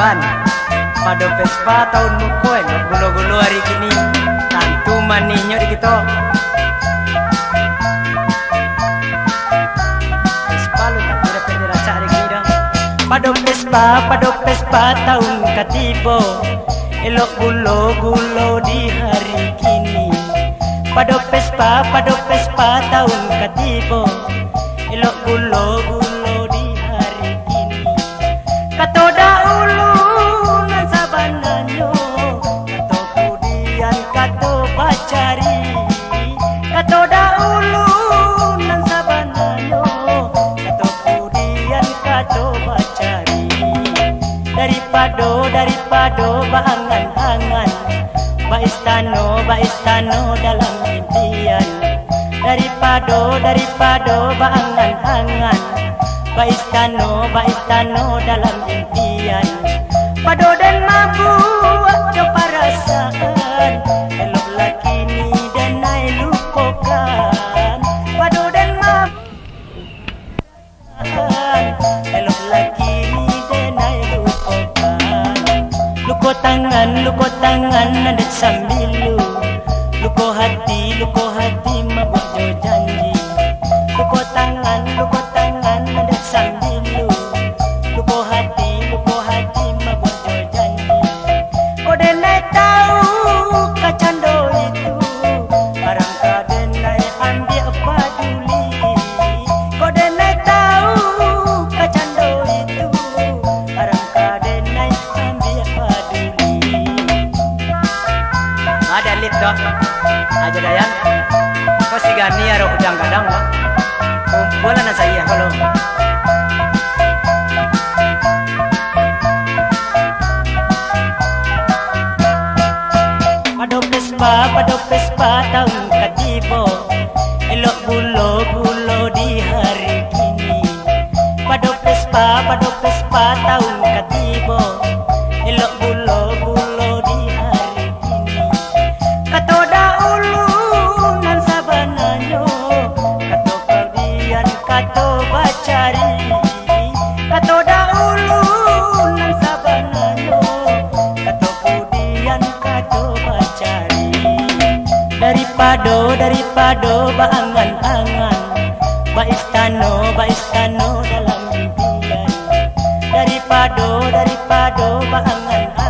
kawan. Pada Vespa tahun mukoy, gulo-gulo hari kini. Tantu maninyo di kita. Vespa lu tak kira pede rasa hari kini dah. Pada Vespa tahun katibo. Elok gulo-gulo di hari kini. Pada Vespa tahun katibo. Elok gulo-gulo di hari kini. Katoda ulu nan sabananyo, kato kudian kato bacari. Katoda ulu nan sabananyo, kato kudian kato bacari. Daripada baangan-angan, baistano dalam impian. Daripada baangan-angan, baistano dalam impian. Pado dan mabuk coba perasaan, elok laki ni dan ai lupakan. Pado dan mabuk elok laki ni dan ai lupakan. Luko tangan ada sambilu. Luko hati mabuk jo janji. Luko tangan ada sambilu. Luko hati mabuk jo janji. Kodenai tahu kacando itu, barang kadenai ambil peduli. Kodenai tahu kacando itu, barang kadenai ambil peduli. Ada lip dah. Aja dayang. Kau si gani aro udang kadang wah. Kumpulan na saya kalau. Pada Vespa tahun katibo. Elok gulo-gulo di hari kini. Pada Vespa tahun katibo. Elok gulo-gulo di hari kini. Katoda ulu nan sabananyo, kato kalbian kato bacari. Katoda ulu nan sabananyo, kato kudian kato bacari. Daripada baangan-angan, baistano dalam impian. Daripada baangan-angan,